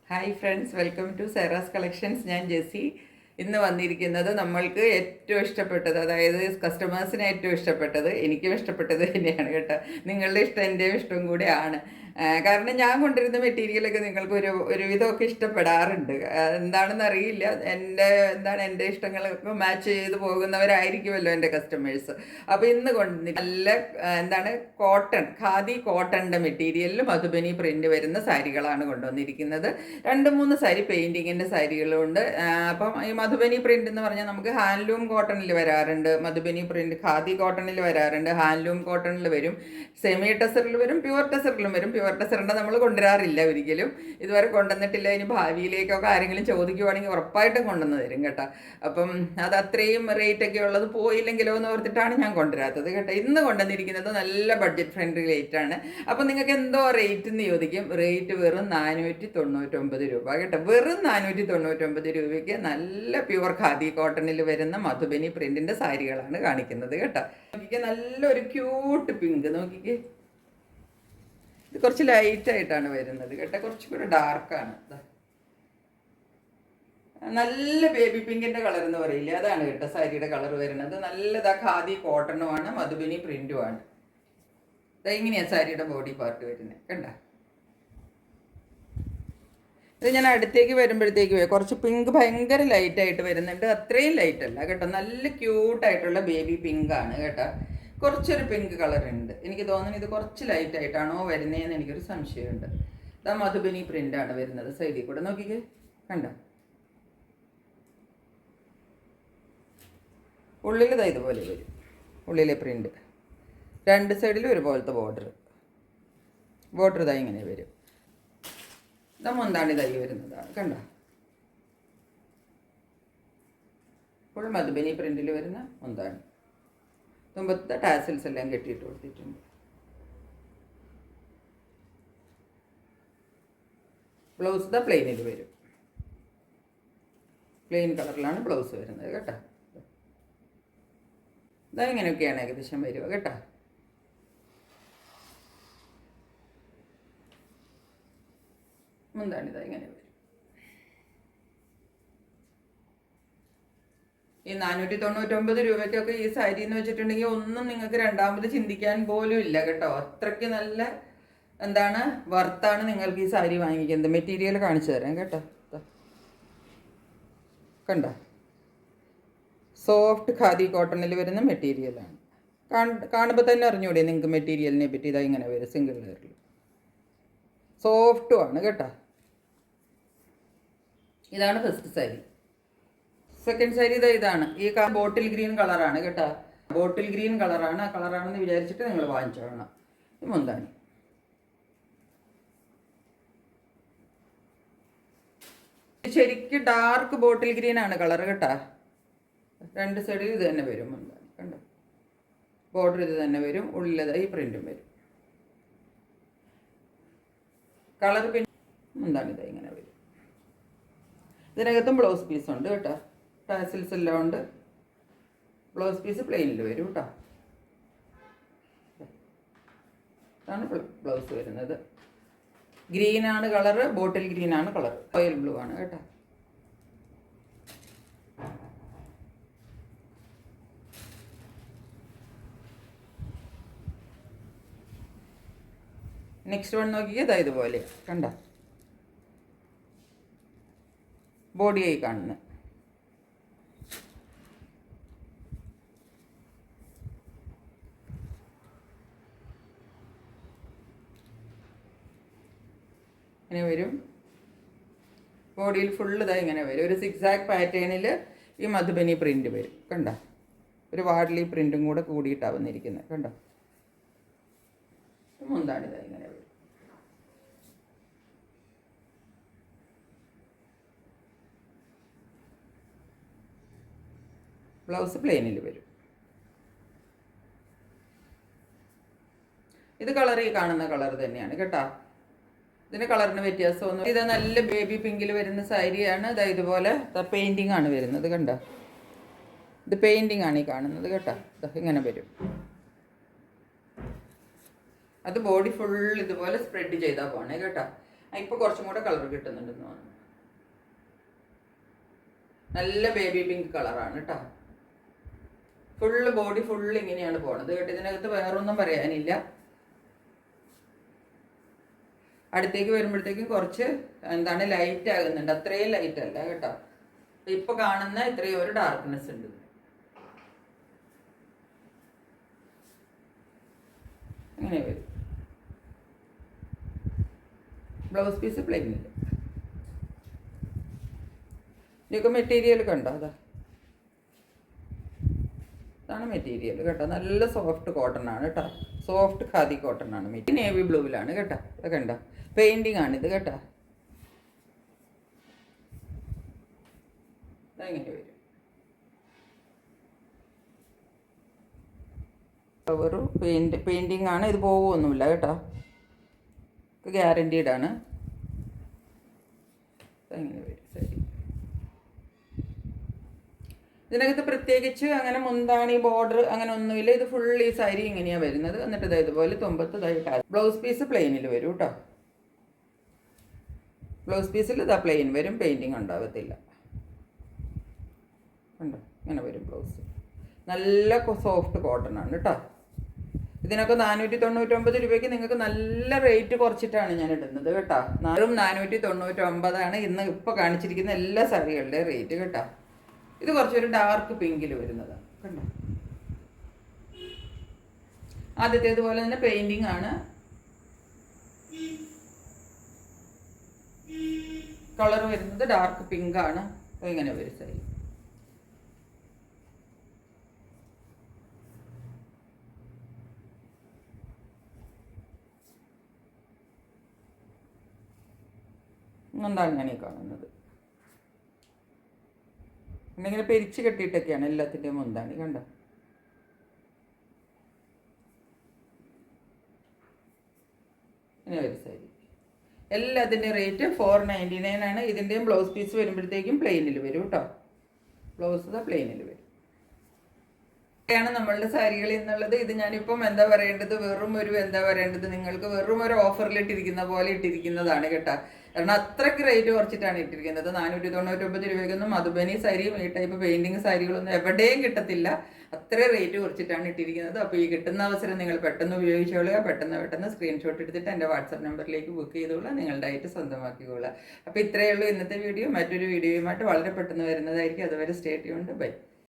Hi friends, welcome to Sera's collections. ഞാൻ ജെസ്സി. ഇന്ന് വന്നിരിക്കുന്നത് നമ്മൾക്ക് ഏറ്റവും ഇഷ്ടപ്പെട്ടത്, അതായത് കസ്റ്റമേഴ്സിന് ഏറ്റവും ഇഷ്ടപ്പെട്ടത്, എനിക്കും ഇഷ്ടപ്പെട്ടത് തന്നെയാണ് കേട്ടോ. നിങ്ങളുടെ ഇഷ്ടം എൻ്റെയും ഇഷ്ടം കൂടെയാണ്. കാരണം ഞാൻ കൊണ്ടുവരുന്ന മെറ്റീരിയലൊക്കെ നിങ്ങൾക്ക് ഒരുവിധമൊക്കെ ഇഷ്ടപ്പെടാറുണ്ട്. എന്താണെന്ന് അറിയില്ല, എൻ്റെ ഇഷ്ടങ്ങളൊക്കെ മാച്ച് ചെയ്ത് പോകുന്നവരായിരിക്കുമല്ലോ എൻ്റെ കസ്റ്റമേഴ്സ്. അപ്പോൾ ഇന്ന് നല്ല ഖാദി കോട്ടണിൻ്റെ മെറ്റീരിയലിൽ മധുബനി പ്രിൻ്റ് വരുന്ന സാരികളാണ് കൊണ്ടുവന്നിരിക്കുന്നത്. 2-3 സാരി പെയിൻറ്റിങ്ങിൻ്റെ സാരികളുണ്ട്. അപ്പം ഈ മധുബനി പ്രിൻ്റ് എന്ന് പറഞ്ഞാൽ നമുക്ക് ഹാൻഡ്ലൂം കോട്ടണിൽ വരാറുണ്ട്, മധുബനി പ്രിൻ്റ് ഖാദി കോട്ടണിൽ വരാറുണ്ട്, ഹാൻഡ്ലൂം കോട്ടണിൽ വരും, സെമി ടെസറിൽ വരും, പ്യുവർ ടെസറിലും വരും. പ്യുവർ ടെസറിൻ്റെ നമ്മൾ കൊണ്ടുവരാറില്ല, ഒരിക്കലും ഇതുവരെ കൊണ്ടുവന്നിട്ടില്ല. ഇനി ഭാവിയിലേക്കൊക്കെ ആരെങ്കിലും ചോദിക്കുവാണെങ്കിൽ ഉറപ്പായിട്ടും കൊണ്ടുവന്ന് തരും കേട്ടോ. അപ്പം അത് അത്രയും റേറ്റൊക്കെ ഉള്ളത് പോയില്ലെങ്കിലോ എന്ന് ഓർത്തിട്ടാണ് ഞാൻ കൊണ്ടുവരാത്തത് കേട്ടോ. ഇന്ന് കൊണ്ടുവന്നിരിക്കുന്നത് നല്ല ബഡ്ജറ്റ് ഫ്രണ്ട്ലി റേറ്റാണ്. അപ്പം നിങ്ങൾക്ക് എന്തോ റേറ്റ് എന്ന് ചോദിക്കും. റേറ്റ് വെറും 499 രൂപ കേട്ടോ. വെറും 499 രൂപയ്ക്ക് നല്ല പ്യുവർ ഖാദി കോട്ടണിൽ വരുന്ന മധുബനി പ്രിന്റിന്റെ സാരികളാണ് കാണിക്കുന്നത് കേട്ടോ. നോക്കിക്കേ, നല്ലൊരു ക്യൂട്ട് പിങ്ക്. നോക്കിക്കേ, ഇത് കുറച്ച് ലൈറ്റ് ആയിട്ടാണ് വരുന്നത് കേട്ടോ, കുറച്ചുകൂടെ ഡാർക്കാണ്. നല്ല ബേബി പിങ്കിന്റെ കളർ എന്ന് പറയില്ലേ, അതാണ് കേട്ടോ സാരിയുടെ കളർ വരുന്നത്. നല്ലതാ ഖാദി കോട്ടണുമാണ്, മധുബനി പ്രിന്റുമാണ്. ഇങ്ങനെയാണ് സാരിയുടെ ബോഡി പാർട്ട് വരുന്നത് കണ്ട. ഇത് ഞാൻ അടുത്തേക്ക് വരുമ്പോഴത്തേക്ക് കുറച്ച് പിങ്ക് ഭയങ്കര ലൈറ്റായിട്ട് വരുന്നുണ്ട്. അത്രയും ലൈറ്റ് അല്ല കേട്ടോ, നല്ല ക്യൂട്ടായിട്ടുള്ള ബേബി പിങ്ക് ആണ് കേട്ടോ. കുറച്ചൊരു പിങ്ക് കളർ ഉണ്ട്. എനിക്ക് തോന്നുന്നു ഇത് കുറച്ച് ലൈറ്റ് ആയിട്ടാണോ വരുന്നതെന്ന് എനിക്കൊരു സംശയമുണ്ട്. ഇതാ മധുബനി പ്രിൻ്റാണ് വരുന്നത്. സൈഡിൽ കൂടെ നോക്കിക്കേ, കണ്ട. ഉള്ളിൽ ഇതാ ഇതുപോലെ വരും, ഉള്ളിലെ പ്രിൻ്റ്. 2 സൈഡിലും ഒരുപോലത്തെ ബോർഡർ ഇതാ ഇങ്ങനെ വരും. ഇതാ മുന്താണി തൈ വരുന്നതാണ് കണ്ട. ഫുൾ മധുബനി പ്രിന്റിൽ വരുന്ന മുന്താണി. തുമ്പത്തെ ടാസിൽസ് എല്ലാം കെട്ടിയിട്ട് കൊടുത്തിട്ടുണ്ട്. ബ്ലൗസ് ഇതാ പ്ലെയിനിൽ വരും. പ്ലെയിൻ കളറിലാണ് ബ്ലൗസ് വരുന്നത് കേട്ടോ. ഇതാ ഇങ്ങനെയൊക്കെയാണ് ഏകദേശം വരിക കേട്ടോ. മുന്താണിതാ ഇങ്ങനെ വരും. ഈ 499 രൂപയ്ക്കൊക്കെ ഈ സാരി എന്ന് വെച്ചിട്ടുണ്ടെങ്കിൽ ഒന്നും നിങ്ങൾക്ക് രണ്ടാമത് ചിന്തിക്കാൻ പോലും ഇല്ല കേട്ടോ. അത്രയ്ക്ക് നല്ല വർത്താണ് നിങ്ങൾക്ക് ഈ സാരി വാങ്ങിക്കുന്നത്. മെറ്റീരിയൽ കാണിച്ചു തരാം കേട്ടോ. കണ്ട, സോഫ്റ്റ് ഖാദി കോട്ടണിൽ വരുന്ന മെറ്റീരിയലാണ്. കാണുമ്പോൾ തന്നെ അറിഞ്ഞൂടെ നിങ്ങൾക്ക് മെറ്റീരിയലിനെ പറ്റി. ഇതാ ഇങ്ങനെ വരും, സിംഗിൾ ലെയറിൽ. സോഫ്റ്റുമാണ് കേട്ടോ. ഇതാണ് ഫസ്റ്റ് സാരി. സെക്കൻഡ് സാരി ഇതാണ്. ഈ ബോട്ടിൽ ഗ്രീൻ കളറാണ് കേട്ടോ. ബോട്ടിൽ ഗ്രീൻ കളറാണ്. ആ കളറാണെന്ന് വിചാരിച്ചിട്ട് നിങ്ങൾ വാങ്ങിച്ചോളണം. ഇത് മുന്താണി. ശരിക്കും ഡാർക്ക് ബോട്ടിൽ ഗ്രീൻ ആണ് കളർ കേട്ടോ. 2 സൈഡിൽ ഇത് തന്നെ വരും മുന്താണി കണ്ടോ. ബോർഡർ ഇത് തന്നെ വരും, ഉള്ളിലതായി പ്രിന്റും വരും. കളർ പിന്നെ മുന്താണിതാ ഇങ്ങനെ വരും. ഇതിനകത്തും ബ്ലൗസ് പീസ് ഉണ്ട് കേട്ടോ. ടാസിൽസ് എല്ലാം ഉണ്ട്. ബ്ലൗസ് പീസ് പ്ലെയിനിൽ വരും കേട്ടോ. ഇതാണ് ബ്ലൗസ് വരുന്നത്. ഗ്രീനാണ് കളറ്, ബോട്ടിൽ ഗ്രീനാണ് കളർ, ഓയിൽ ബ്ലൂ ആണ് കേട്ടോ. നെക്സ്റ്റ് വൺ നോക്കിയത് ഇതുപോലെ കണ്ട. ബോഡിയായി കാണുന്നത്. ഇങ്ങനെ വരും. ബോഡിയിൽ ഫുള്ള് ഇതാ ഇങ്ങനെ വരും. ഒരു സിക്സാക് പാറ്റേണിൽ ഈ മധുബനി പ്രിൻ്റ് വരും കണ്ട. ഒരു വാർലി പ്രിൻറ്റും കൂടെ കൂടിയിട്ടാണ് വന്നിരിക്കുന്നത് കണ്ടോ. മുന്താണിതാ ഇങ്ങനെ വരും. ബ്ലൗസ് പ്ലെയിനിൽ വരും. ഇത് കളർ ഈ കാണുന്ന കളർ തന്നെയാണ് കേട്ടോ. ഇതിന് കളറിന് വ്യത്യാസമൊന്നും. ഇത് നല്ല ബേബി പിങ്കിൽ വരുന്ന സാരിയാണ്. ഇതാ ഇതുപോലെ പെയിൻറ്റിങ് ആണ് വരുന്നത് കണ്ടോ. ഇത് പെയിൻറ്റിങ് ആണ് ഈ കാണുന്നത് കേട്ടോ. ഇങ്ങനെ വരും. അത് ബോഡി ഫുൾ ഇതുപോലെ സ്പ്രെഡ് ചെയ്താൽ പോണേ കേട്ടോ. ഇപ്പോൾ കുറച്ചും കൂടെ കളർ കിട്ടുന്നുണ്ടെന്ന് തോന്നുന്നു. നല്ല ബേബി പിങ്ക് കളറാണ് കേട്ടോ. ഫുള്ള് ബോഡി ഫുള്ള് ഇങ്ങനെയാണ് പോണത് കേട്ടോ. ഇതിനകത്ത് വേറൊന്നും പറയാനില്ല. അടുത്തേക്ക് വരുമ്പോഴത്തേക്കും കുറച്ച് എന്താണ് ലൈറ്റ് ആകുന്നുണ്ട്, അത്രയും ലൈറ്റ് അല്ല കേട്ടോ. ഇപ്പൊ കാണുന്ന ഇത്രയും ഒരു ഡാർക്ക്നെസ് ഉണ്ട്. അങ്ങനെ വരും. ബ്ലൗസ് പീസ് പ്ലെയിനിൽ. ഇതൊക്കെ മെറ്റീരിയൽ കണ്ടോ? അതാണ് മെറ്റീരിയൽ കേട്ടോ. നല്ല സോഫ്റ്റ് കോട്ടൺ ആണ് കേട്ടോ. സോഫ്റ്റ് ഖാദി കോട്ടൺ ആണ്. നേവി ബ്ലൂവിലാണ് കേട്ടോ. അത് കണ്ടോ, പെയിന്റിങ് ആണിത് കേട്ടോ. അതെങ്ങനെ വരും? ഒരു പെയിന്റിങ് ആണ്. ഇത് പോവുമൊന്നുമില്ല കേട്ടോ. ഗ്യാരണ്ടീഡ് ആണ്. അതെങ്ങനെ വരും? ശരി. ഇതിനകത്ത് പ്രത്യേകിച്ച് അങ്ങനെ മുന്താണി ബോർഡർ അങ്ങനെ ഒന്നുമില്ല. ഇത് ഫുൾ ഈ സാരി ഇങ്ങനെയാണ് വരുന്നത്. എന്നിട്ട് ഇതുപോലെ തുമ്പത്ത് ബ്ലൗസ് പീസ് പ്ലെയിനിൽ വരും കേട്ടോ. ബ്ലൗസ് പീസിൽ ഇതാ പ്ലെയിൻ വരും, പെയിൻറ്റിങ് ഉണ്ടാകത്തില്ല. ഉണ്ടോ? ഇങ്ങനെ വരും ബ്ലൗസ്. നല്ല സോഫ്റ്റ് കോട്ടൺ ആണ് കേട്ടോ. ഇതിനൊക്കെ 499 രൂപയ്ക്ക് നിങ്ങൾക്ക് നല്ല റേറ്റ് കുറച്ചിട്ടാണ് ഞാൻ ഇടുന്നത് കേട്ടോ. 499 ഇന്ന് ഇപ്പോൾ കാണിച്ചിരിക്കുന്ന എല്ലാ സാരികളുടെ റേറ്റ് കേട്ടോ. ഇത് കുറച്ചൊരു ഡാർക്ക് പിങ്കിൽ വരുന്നതാണ് കണ്ടോ. ആദ്യത്തേതുപോലെ തന്നെ പെയിന്റിംഗ് ആണ്. കളർ വരുന്നത് ഡാർക്ക് പിങ്ക് ആണ്. ഇങ്ങനെ വരും സാരി. എന്താണ് ഞാൻ ഈ കാണുന്നത്? ഇങ്ങനെ പെരിച്ച് കെട്ടിയിട്ടൊക്കെയാണ് എല്ലാത്തിൻ്റെയും മുന്താണി കണ്ടോ. ഇങ്ങനെ ഒരു സാരി. എല്ലാത്തിൻ്റെയും റേറ്റ് 499 ആണ്. ഇതിൻ്റെയും ബ്ലൗസ് പീസ് വരുമ്പോഴത്തേക്കും പ്ലെയിനിൽ വരും കേട്ടോ. ബ്ലൗസ് പ്ലെയിനിൽ വരും. ാണ് നമ്മളുടെ സാരികൾ എന്നുള്ളത്. ഇത് ഞാനിപ്പം എന്താ പറയേണ്ടത്, നിങ്ങൾക്ക് വെറും ഒരു ഓഫറിൽ ഇട്ടിരിക്കുന്ന പോലെ ഇട്ടിരിക്കുന്നതാണ് കേട്ടോ. കാരണം അത്രയ്ക്ക് റേറ്റ് കുറച്ചിട്ടാണ് ഇട്ടിരിക്കുന്നത്. 499 രൂപയ്ക്കൊന്നും മധുബനി സാരിയും ഈ ടൈപ്പ് പെയിന്റിങ് സാരികളൊന്നും എവിടെയും കിട്ടത്തില്ല. അത്ര റേറ്റ് കുറച്ചിട്ടാണ് ഇട്ടിരിക്കുന്നത്. അപ്പോൾ ഈ കിട്ടുന്ന അവസരം നിങ്ങൾ പെട്ടെന്ന് ഉപയോഗിച്ചോളുക. പെട്ടെന്ന് സ്ക്രീൻഷോട്ട് എടുത്തിട്ട് എൻ്റെ വാട്സപ്പ് നമ്പറിലേക്ക് ബുക്ക് ചെയ്തോളുക. നിങ്ങളുടെ ആയിട്ട് സ്വന്തമാക്കിക്കൊള്ളുക. അപ്പോൾ ഇത്രയേ ഉള്ളൂ ഇന്നത്തെ വീഡിയോ. മറ്റൊരു വീഡിയോയുമായിട്ട് വളരെ പെട്ടെന്ന് വരുന്നതായിരിക്കും. അതുവരെ സ്റ്റേ ട്യൂൺഡ്. ബൈ.